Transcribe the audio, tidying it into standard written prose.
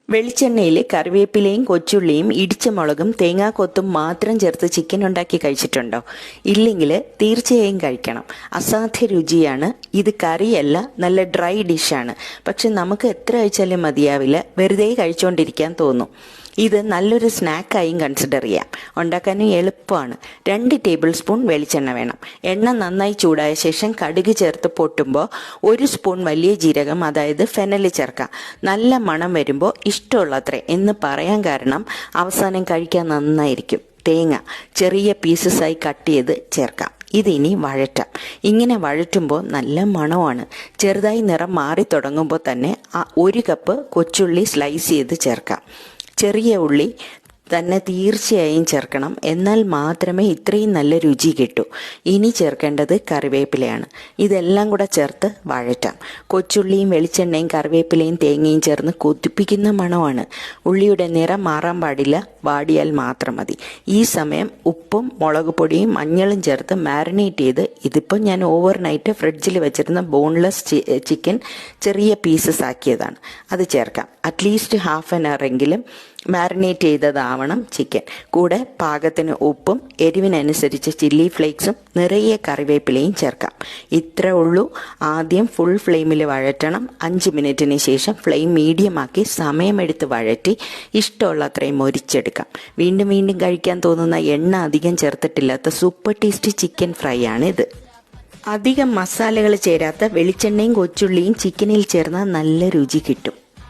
വെളിച്ചെണ്ണയിൽ കറിവേപ്പിലയും കൊച്ചുള്ളിയും ഇടിച്ച മുളകും തേങ്ങാക്കൊത്തും മാത്രം ചേർത്ത് ചിക്കൻ ഉണ്ടാക്കി കഴിച്ചിട്ടുണ്ടോ? ഇല്ലെങ്കിൽ തീർച്ചയായും കഴിക്കണം. അസാധ്യ രുചിയാണ്. ഇത് കറിയല്ല, നല്ല ഡ്രൈ ഡിഷാണ്. പക്ഷെ നമുക്ക് എത്ര കഴിച്ചാലും മതിയാവില്ല, വെറുതെ കഴിച്ചുകൊണ്ടിരിക്കാൻ തോന്നും. ഇത് നല്ലൊരു സ്നാക്കായും കൺസിഡർ ചെയ്യാം. ഉണ്ടാക്കാനും എളുപ്പമാണ്. 2 ടേബിൾ സ്പൂൺ വെളിച്ചെണ്ണ വേണം. എണ്ണ നന്നായി ചൂടായ ശേഷം കടുക് ചേർത്ത് പൊട്ടുമ്പോൾ 1 സ്പൂൺ വലിയ ജീരകം, അതായത് ഫെനൽ ചേർക്കാം. നല്ല മണം വരുമ്പോൾ ഇഷ്ടമുള്ളത്രേ എന്ന് പറയാൻ കാരണം അവസാനം കഴിക്കാൻ നന്നായിരിക്കും. തേങ്ങ ചെറിയ പീസസായി കട്ട് ചെയ്ത് ചേർക്കാം. ഇതിനി വഴറ്റാം. ഇങ്ങനെ വഴറ്റുമ്പോൾ നല്ല മണമാണ്. ചെറുതായി നിറം മാറി തുടങ്ങുമ്പോൾ തന്നെ 1 കപ്പ് കൊച്ചുള്ളി സ്ലൈസ് ചെയ്ത് ചേർക്കാം. ചെറിയ ഉള്ളി തന്നെ തീർച്ചയായും ചേർക്കണം. എന്നാൽ മാത്രമേ ഇത്രയും നല്ല രുചി കിട്ടൂ. ഇനി ചേർക്കേണ്ടത് കറിവേപ്പിലയാണ്. ഇതെല്ലാം കൂടെ ചേർത്ത് വഴറ്റാം. കൊച്ചുള്ളിയും വെളിച്ചെണ്ണയും കറിവേപ്പിലയും തേങ്ങയും ചേർന്ന് കൊതിപ്പിക്കുന്ന മണമാണ്. ഉള്ളിയുടെ നിറം മാറാൻ പാടില്ല, വാടിയാൽ മാത്രം മതി. ഈ സമയം ഉപ്പും മുളക് പൊടിയും മഞ്ഞളും ചേർത്ത് മാരിനേറ്റ് ചെയ്ത്, ഇതിപ്പോൾ ഞാൻ ഓവർനൈറ്റ് ഫ്രിഡ്ജിൽ വെച്ചിരുന്ന ബോൺലെസ് ചിക്കൻ ചെറിയ പീസസ് ആക്കിയതാണ്, അത് ചേർക്കാം. അറ്റ്ലീസ്റ്റ് ഹാഫ് ആൻ അവർ എങ്കിലും മാരിനേറ്റ് ചെയ്തതാവണം ചിക്കൻ. കൂടെ പാകത്തിന് ഉപ്പും എരിവിനനുസരിച്ച് ചില്ലി ഫ്ലേക്സും നിറയെ കറിവേപ്പിലയും ചേർക്കാം. ഇത്രേ ഉള്ളൂ. ആദ്യം ഫുൾ ഫ്ലെയിമിൽ വഴറ്റണം. 5 മിനിറ്റിന് ശേഷം ഫ്ലെയിം മീഡിയം ആക്കി സമയമെടുത്ത് വഴറ്റി ഇഷ്ടമുള്ള അത്രയും മൊരിച്ചെടുക്കാം. വീണ്ടും വീണ്ടും കഴിക്കാൻ തോന്നുന്ന, എണ്ണ അധികം ചേർത്തിട്ടില്ലാത്ത സൂപ്പർ ടേസ്റ്റി ചിക്കൻ ഫ്രൈ ആണിത്. അധികം മസാലകൾ ചേരാത്ത വെളിച്ചെണ്ണയും കൊച്ചുള്ളിയും ചിക്കനിൽ ചേർന്നാൽ നല്ല രുചി കിട്ടും.